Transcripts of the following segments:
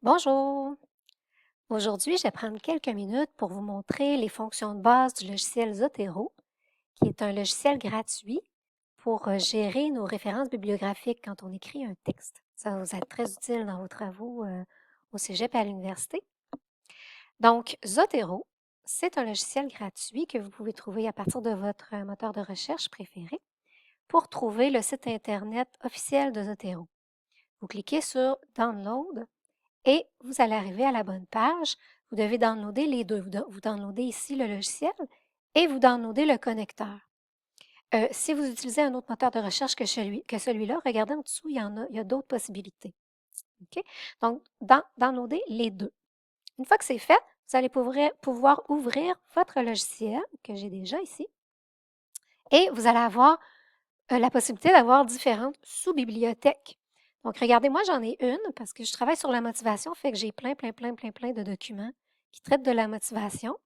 Bonjour! Aujourd'hui, je vais prendre quelques minutes pour vous montrer les fonctions de base du logiciel Zotero, qui est un logiciel gratuit pour gérer nos références bibliographiques quand on écrit un texte. Ça va vous être très utile dans vos travaux au cégep et à l'université. Donc, Zotero, c'est un logiciel gratuit que vous pouvez trouver à partir de votre moteur de recherche préféré pour trouver le site Internet officiel de Zotero. Vous cliquez sur Download et vous allez arriver à la bonne page. Vous devez downloader les deux. Vous downloadez ici le logiciel et vous downloadez le connecteur. Si vous utilisez un autre moteur de recherche que celui-là, regardez en dessous, il y a d'autres possibilités. OK? Donc, downloader les deux. Une fois que c'est fait, vous allez pouvoir ouvrir votre logiciel que j'ai déjà ici et vous allez avoir la possibilité d'avoir différentes sous-bibliothèques. Donc, regardez, moi, j'en ai une parce que je travaille sur la motivation, fait que j'ai plein de documents qui traitent de la motivation.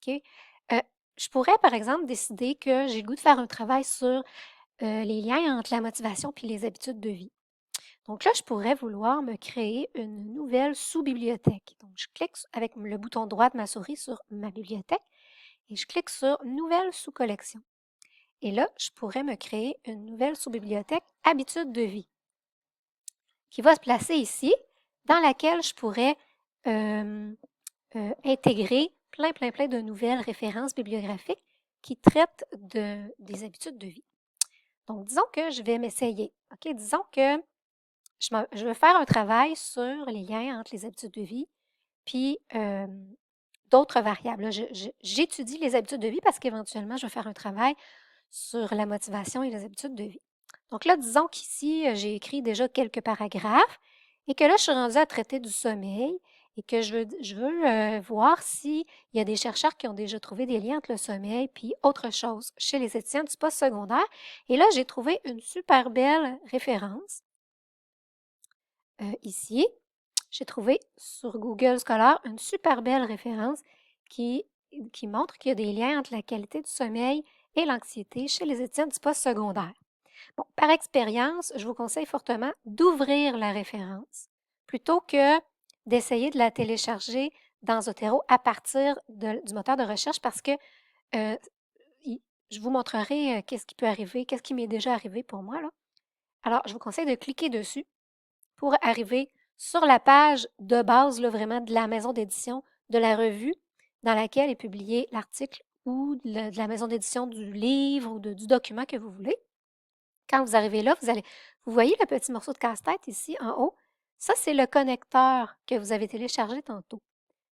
OK? Je pourrais, par exemple, décider que j'ai le goût de faire un travail sur les liens entre la motivation puis les habitudes de vie. Donc là, je pourrais vouloir me créer une nouvelle sous-bibliothèque. Donc, je clique avec le bouton droit de ma souris sur ma bibliothèque et je clique sur Nouvelle sous-collection. Et là, je pourrais me créer une nouvelle sous-bibliothèque Habitudes de vie qui va se placer ici, dans laquelle je pourrais intégrer plein de nouvelles références bibliographiques qui traitent des habitudes de vie. Donc, disons que je vais m'essayer. OK? Disons que je veux faire un travail sur les liens entre les habitudes de vie puis d'autres variables. J'étudie les habitudes de vie parce qu'éventuellement, je vais faire un travail sur la motivation et les habitudes de vie. Donc là, disons qu'ici, j'ai écrit déjà quelques paragraphes et que là, je suis rendue à traiter du sommeil et que je veux voir s'il y a des chercheurs qui ont déjà trouvé des liens entre le sommeil puis autre chose chez les étudiants du postsecondaire. Et là, j'ai trouvé une super belle référence ici. J'ai trouvé sur Google Scholar une super belle référence qui, qui montre qu'il y a des liens entre la qualité du sommeil et l'anxiété chez les étudiants du postsecondaire. Bon, par expérience, je vous conseille fortement d'ouvrir la référence plutôt que d'essayer de la télécharger dans Zotero à partir du moteur de recherche parce que euh, je vous montrerai qu'est-ce qui peut arriver, qu'est-ce qui m'est déjà arrivé pour moi, là. Alors, je vous conseille de cliquer dessus pour arriver sur la page de base, là, vraiment de la maison d'édition, de la revue dans laquelle est publié l'article ou de la maison d'édition du livre ou du document que vous voulez. Quand vous arrivez là, vous voyez le petit morceau de casse-tête ici en haut? Ça, c'est le connecteur que vous avez téléchargé tantôt.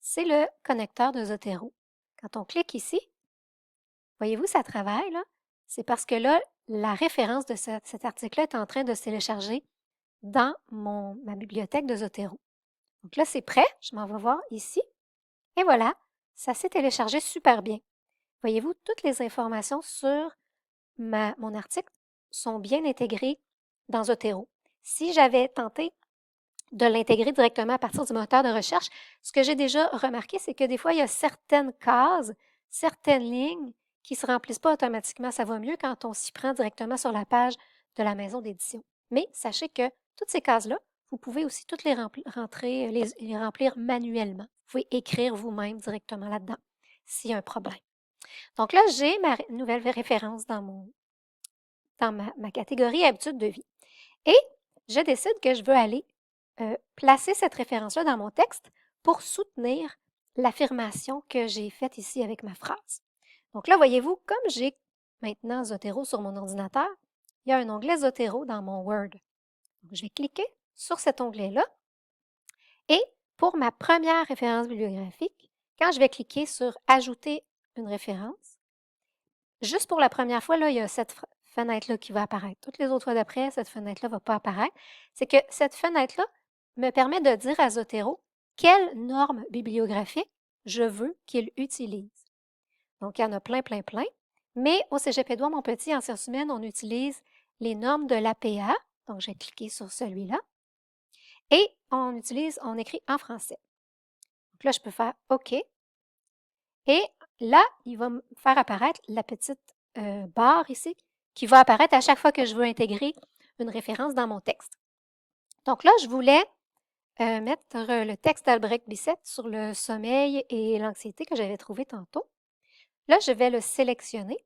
C'est le connecteur de Zotero. Quand on clique ici, voyez-vous, ça travaille, là? C'est parce que là, la référence de cet article-là est en train de se télécharger dans ma bibliothèque de Zotero. Donc là, c'est prêt. Je m'en vais voir ici. Et voilà, ça s'est téléchargé super bien. Voyez-vous, toutes les informations sur mon article sont bien intégrées dans Zotero. Si j'avais tenté de l'intégrer directement à partir du moteur de recherche, ce que j'ai déjà remarqué, c'est que des fois, il y a certaines cases, certaines lignes qui ne se remplissent pas automatiquement. Ça va mieux quand on s'y prend directement sur la page de la maison d'édition. Mais sachez que toutes ces cases-là, vous pouvez aussi toutes les remplir manuellement. Vous pouvez écrire vous-même directement là-dedans s'il y a un problème. Donc là, j'ai ma nouvelle référence dans ma catégorie habitudes de vie. Et je décide que je veux aller placer cette référence-là dans mon texte pour soutenir l'affirmation que j'ai faite ici avec ma phrase. Donc là, voyez-vous, comme j'ai maintenant Zotero sur mon ordinateur, il y a un onglet Zotero dans mon Word. Donc, je vais cliquer sur cet onglet-là et pour ma première référence bibliographique, quand je vais cliquer sur Ajouter une référence, juste pour la première fois, là, il y a cette fenêtre-là qui va apparaître. Toutes les autres fois d'après, cette fenêtre-là ne va pas apparaître. C'est que cette fenêtre-là me permet de dire à Zotero quelle norme bibliographique je veux qu'il utilise. Donc, il y en a plein. Mais au Cégep Édouard Montpetit, en sciences humaines, on utilise les normes de l'APA. Donc, j'ai cliqué sur celui-là. Et on écrit en français. Donc là, je peux faire OK. Et là, il va me faire apparaître la petite barre ici qui va apparaître à chaque fois que je veux intégrer une référence dans mon texte. Donc là, je voulais mettre le texte d'Albrecht Bissett sur le sommeil et l'anxiété que j'avais trouvé tantôt. Là, je vais le sélectionner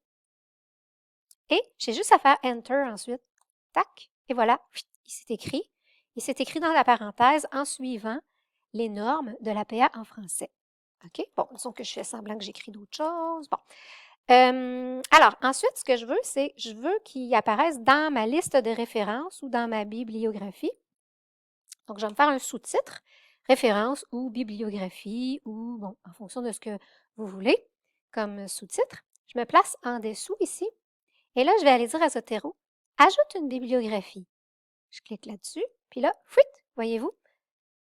et j'ai juste à faire Enter ensuite. Tac, et voilà, il s'est écrit. Il s'est écrit dans la parenthèse en suivant les normes de l'APA en français. OK? Bon, disons que je fais semblant que j'écris d'autres choses. Bon. Alors, ensuite, ce que je veux, c'est je veux qu'il apparaisse dans ma liste de références ou dans ma bibliographie. Donc, je vais me faire un sous-titre, référence ou bibliographie ou, bon, en fonction de ce que vous voulez comme sous-titre. Je me place en dessous ici et là, je vais aller dire à Zotero, ajoute une bibliographie. Je clique là-dessus, puis là, fuit, voyez-vous,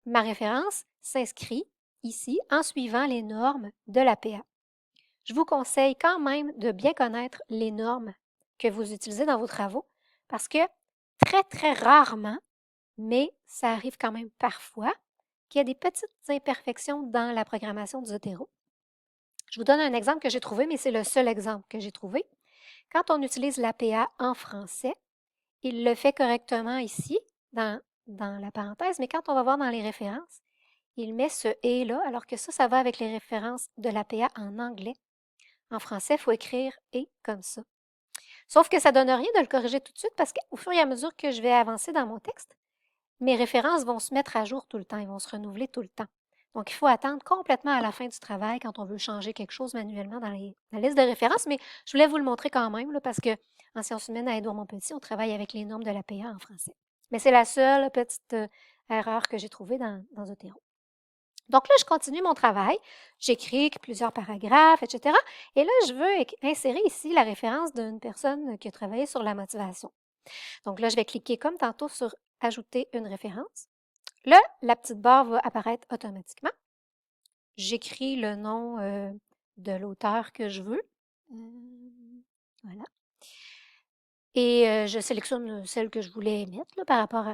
ma référence s'inscrit ici en suivant les normes de l'APA. Je vous conseille quand même de bien connaître les normes que vous utilisez dans vos travaux parce que très, très rarement, mais ça arrive quand même parfois, qu'il y a des petites imperfections dans la programmation du Zotero. Je vous donne un exemple que j'ai trouvé, mais c'est le seul exemple que j'ai trouvé. Quand on utilise l'APA en français, il le fait correctement ici, dans la parenthèse, mais quand on va voir dans les références, il met ce « et » là, alors que ça va avec les références de l'APA en anglais. En français, il faut écrire « et » comme ça. Sauf que ça ne donne rien de le corriger tout de suite parce qu'au fur et à mesure que je vais avancer dans mon texte, mes références vont se mettre à jour tout le temps, ils vont se renouveler tout le temps. Donc, il faut attendre complètement à la fin du travail quand on veut changer quelque chose manuellement dans la liste de références, mais je voulais vous le montrer quand même là, parce que en sciences humaines à Édouard Montpetit, on travaille avec les normes de l'APA en français. Mais c'est la seule petite erreur que j'ai trouvée dans Zotero. Donc là, je continue mon travail, j'écris plusieurs paragraphes, etc. Et là, je veux insérer ici la référence d'une personne qui a travaillé sur la motivation. Donc là, je vais cliquer comme tantôt sur « Ajouter une référence ». Là, la petite barre va apparaître automatiquement. J'écris le nom de l'auteur que je veux. Voilà. Et je sélectionne celle que je voulais mettre là, par rapport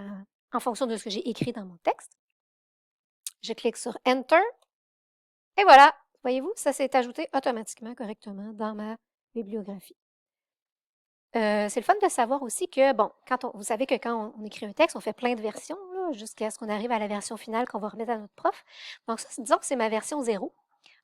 en fonction de ce que j'ai écrit dans mon texte. Je clique sur Enter. Et voilà, voyez-vous, ça s'est ajouté automatiquement correctement dans ma bibliographie. C'est le fun de savoir aussi que, bon, vous savez que quand on écrit un texte, on fait plein de versions jusqu'à ce qu'on arrive à la version finale qu'on va remettre à notre prof. Donc ça, disons que c'est ma version 0.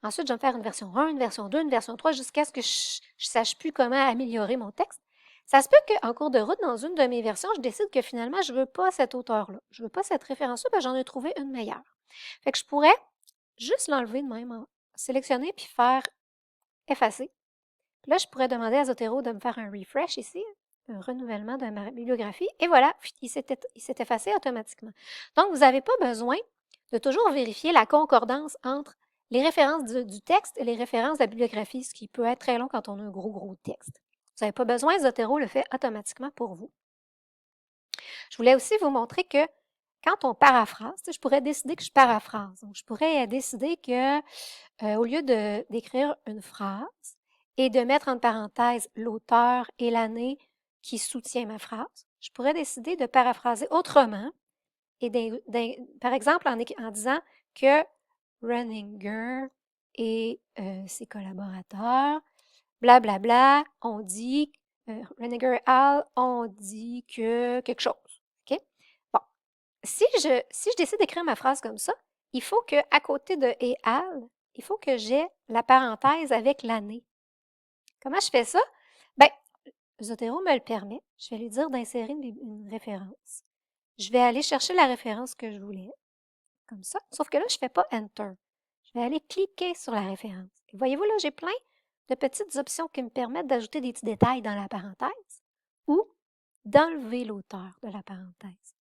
Ensuite, je vais me faire une version 1, une version 2, une version 3, jusqu'à ce que je sache plus comment améliorer mon texte. Ça se peut qu'en cours de route, dans une de mes versions, je décide que finalement, je veux pas cet auteur-là. Je veux pas cette référence-là, parce que j'en ai trouvé une meilleure. Fait que je pourrais juste l'enlever de même, sélectionner puis faire effacer. Puis là, je pourrais demander à Zotero de me faire un refresh ici, un renouvellement de ma bibliographie. Et voilà, il s'est effacé automatiquement. Donc, vous n'avez pas besoin de toujours vérifier la concordance entre les références du texte et les références de la bibliographie, ce qui peut être très long quand on a un gros texte. Vous n'avez pas besoin, Zotero le fait automatiquement pour vous. Je voulais aussi vous montrer que quand on paraphrase, je pourrais décider que je paraphrase. Donc, je pourrais décider que, au lieu d'écrire une phrase et de mettre entre parenthèses l'auteur et l'année qui soutient ma phrase, je pourrais décider de paraphraser autrement et par exemple en disant que Renninger et ses collaborateurs, blablabla, on dit, Renninger et Al, on dit que quelque chose. OK? Bon. Si je décide d'écrire ma phrase comme ça, il faut qu'à côté de et Al, il faut que j'ai la parenthèse avec l'année. Comment je fais ça? Ben, Zotero me le permet. Je vais lui dire d'insérer une référence. Je vais aller chercher la référence que je voulais, comme ça. Sauf que là, je ne fais pas Enter. Je vais aller cliquer sur la référence. Et voyez-vous, là, j'ai plein de petites options qui me permettent d'ajouter des petits détails dans la parenthèse ou d'enlever l'auteur de la parenthèse.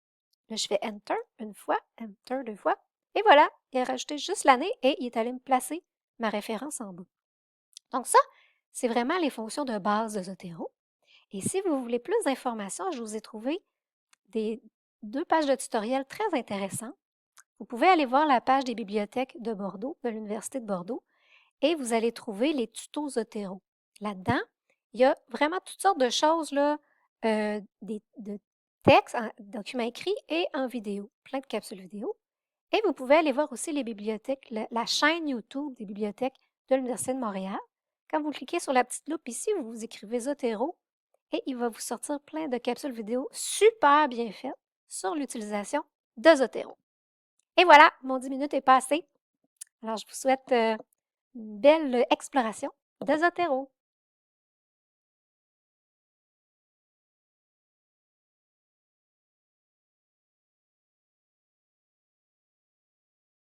Là, je fais Enter une fois, Enter deux fois. Et voilà, il a rajouté juste l'année et il est allé me placer ma référence en bas. Donc ça, c'est vraiment les fonctions de base de Zotero. Et si vous voulez plus d'informations, je vous ai trouvé 2 pages de tutoriel très intéressantes. Vous pouvez aller voir la page des bibliothèques de Bordeaux, de l'Université de Bordeaux, et vous allez trouver les tutos Zotero. Là-dedans, il y a vraiment toutes sortes de choses, là, de textes, documents écrits et en vidéo, plein de capsules vidéo. Et vous pouvez aller voir aussi les bibliothèques, la chaîne YouTube des bibliothèques de l'Université de Montréal. Quand vous cliquez sur la petite loupe ici, vous écrivez Zotero et il va vous sortir plein de capsules vidéo super bien faites sur l'utilisation de Zotero. Et voilà, mon 10 minutes est passé. Alors, je vous souhaite une belle exploration de Zotero.